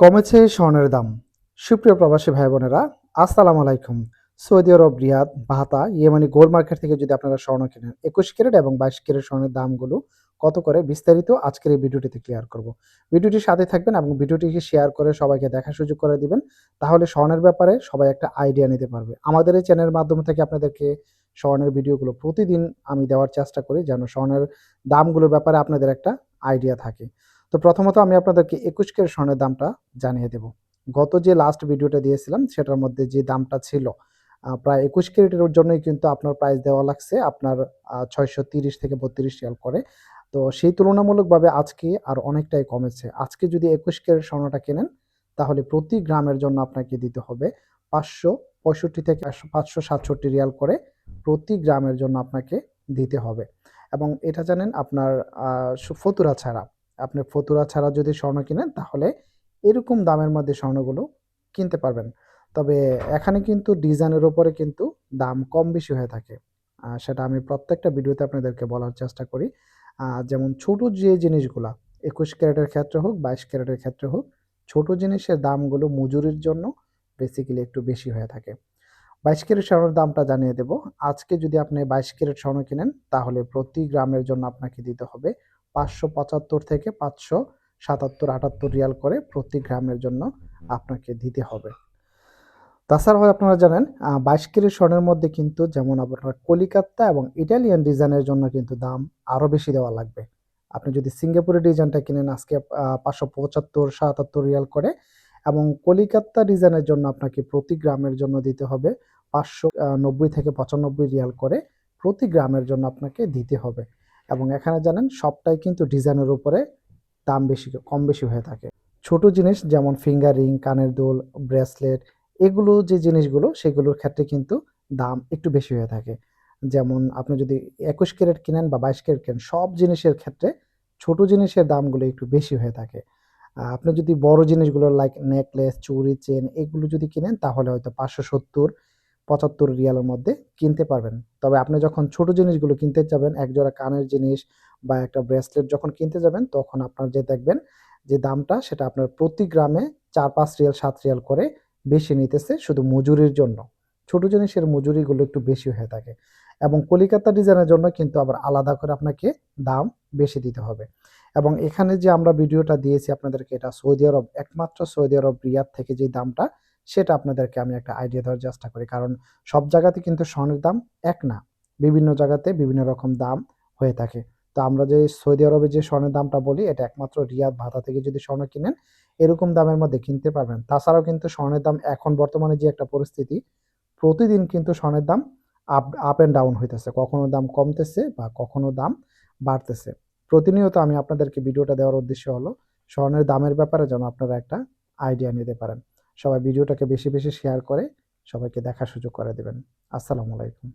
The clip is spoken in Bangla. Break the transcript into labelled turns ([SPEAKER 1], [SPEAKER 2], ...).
[SPEAKER 1] কমেছে স্বর্ণের দাম। সুপ্রিয় প্রবাসী ভাই বোনেরা, আসসালামু আলাইকুম। সৌদি আরব, রিয়াদ, বাহাতা, ইয়েমানি গোল্ড মার্কেট থেকে যদি আপনারা স্বর্ণ কেনেন, 21 ক্যারেট এবং 22 ক্যারেট স্বর্ণের দামগুলো কত করে বিস্তারিত আজকের এই ভিডিওটিতে ক্লিয়ার করব। ভিডিওটির সাথে থাকবেন এবং ভিডিওটিকে শেয়ার করে সবাইকে দেখার সুযোগ করে দিবেন। তাহলে স্বর্ণের ব্যাপারে সবাই একটা আইডিয়া নিতে পারবে। আমাদের এই চ্যানেলের মাধ্যম থেকে আপনাদেরকে স্বর্ণের ভিডিওগুলো প্রতিদিন আমি দেওয়ার চেষ্টা করি, যেন স্বর্ণের দামগুলোর ব্যাপারে আপনাদের একটা আইডিয়া থাকে। তো প্রথমত আমি আপনাদেরকে 21 ক্যারেট স্বর্ণের দামটা জানিয়ে দেব। গত যে লাস্ট ভিডিওটা দিয়েছিলাম সেটার মধ্যে যে দামটা ছিল, প্রায় 21 ক্যারেটের জন্যই কিন্তু আপনার প্রাইস দেওয়া লাগছে আপনার 630 থেকে 32 রিয়াল করে। তো সেই তুলনামূলকভাবে আজকে আর অনেকটাই কমেছে। আজকে যদি 21 ক্যারেট স্বর্ণটা কেনেন, তাহলে প্রতি গ্রামের জন্য আপনাকে দিতে হবে 565 থেকে 567 রিয়াল করে প্রতি গ্রামের জন্য আপনাকে দিতে হবে। এবং এটা জানেন আপনার ফতুরা ছাড়া। আপনি ফতুরা ছাড়া যদি স্বর্ণ কিনেন, তাহলে এরকম দামের মধ্যে স্বর্ণগুলো কিনতে পারবেন। তবে এখানে কিন্তু ডিজাইনের উপরে কিন্তু দাম কম বেশি হয়ে থাকে। সেটা আমি প্রত্যেকটা ভিডিওতে আপনাদেরকে বলার চেষ্টা করি। যেমন ছোট যে জিনিসগুলা 21 ক্যারেটের ক্ষেত্রে হোক, 22 ক্যারেটের ক্ষেত্রে হোক, ছোট জিনিসের দামগুলো মজুরির জন্য বেসিক্যালি একটু বেশি হয়ে থাকে। 22 ক্যারেট স্বর্ণের দামটা জানিয়ে দেব। আজকে যদি আপনি 22 ক্যারেট স্বর্ণ কিনেন, তাহলে প্রতি গ্রামের জন্য আপনাকে দিতে হবে 575 থেকে 577-78 রিয়াল করে প্রতি গ্রামের জন্য আপনাকে দিতে হবে। তাছাড়াও আপনারা জানেন 22 ক্যারেট স্বর্ণের মধ্যে কিন্তু যেমন আপনার কলিকাতা এবং ইটালিয়ান ডিজাইনের জন্য কিন্তু দাম আরও বেশি দেওয়া লাগবে। আপনি যদি সিঙ্গাপুরের ডিজাইনটা কিনেন আজকে 575-77 রিয়াল করে, এবং কলিকাতা ডিজাইনের জন্য আপনাকে প্রতি গ্রামের জন্য দিতে হবে 590 থেকে 95 রিয়াল করে প্রতি গ্রামের জন্য আপনাকে দিতে হবে। এবং এখানে জানেন সবটাই কিন্তু ডিজাইনের উপরে দাম বেশি কম বেশি হয়ে থাকে। ছোট জিনিস যেমন ফিঙ্গার রিং, কানের দুল, ব্রেসলেট, এগুলো যে জিনিসগুলো সেগুলোর ক্ষেত্রে কিন্তু দাম একটু বেশি হয়ে থাকে। যেমন আপনি যদি 21 ক্যারেট কিনেন বা 22 ক্যারেট কেনেন, সব জিনিসের ক্ষেত্রে ছোট জিনিসের দামগুলো একটু বেশি হয়ে থাকে। আপনি যদি বড় জিনিসগুলো লাইক নেকলেস, চুড়ি, চেন এগুলো যদি কিনেন, তাহলে হয়তো 570-75 রিয়ালের মধ্যে কিনতে পারবেন। তবে আপনি যখন ছোট জিনিসগুলো কিনতে যাবেন, এক জোড়া কানের জিনিস বা একটা ব্রেসলেট যখন কিনতে যাবেন, তখন আপনার যে দেখবেন যে দামটা সেটা আপনার প্রতি গ্রামে 4-5 রিয়াল 7 রিয়াল করে বেশি নিতেছে শুধু মজুরির জন্য। ছোট জিনিসের মজুরিগুলো একটু বেশি হয়ে থাকে। এবং কলিকাতা ডিজাইনের জন্য কিন্তু আবার আলাদা করে আপনাকে দাম বেশি দিতে হবে। এবং এখানে যে আমরা ভিডিওটা দিয়েছি আপনাদেরকে, এটা সৌদি আরব, একমাত্র সৌদি আরব রিয়াদ থেকে যে দামটা, সেটা আপনাদেরকে আমি একটা আইডিয়া দেওয়ার চেষ্টা করি। কারণ সব জায়গাতে কিন্তু স্বর্ণের দাম এক না। বিভিন্ন জায়গাতে বিভিন্ন রকম দাম হয়ে থাকে। তো আমরা যে সৌদি আরবে যে স্বর্ণের দামটা বলি, এটা একমাত্র রিয়াদ, বাতা থেকে যদি স্বর্ণ কিনেন, এরকম দামের মধ্যে কিনতে পারবেন। তাছাড়াও কিন্তু স্বর্ণের দাম এখন বর্তমানে যে একটা পরিস্থিতি, প্রতিদিন কিন্তু স্বর্ণের দাম আপ অ্যান্ড ডাউন হইতেছে। কখনো দাম কমতেছে বা কখনো দাম বাড়তেছে। প্রতিনিয়ত আমি আপনাদেরকে ভিডিওটা দেওয়ার উদ্দেশ্য হলো স্বর্ণের দামের ব্যাপারে যেন আপনারা একটা আইডিয়া নিতে পারেন। সবাই ভিডিওটাকে বেশি বেশি শেয়ার করে সবাইকে দেখার সুযোগ করে দেবেন। আসসালামু আলাইকুম।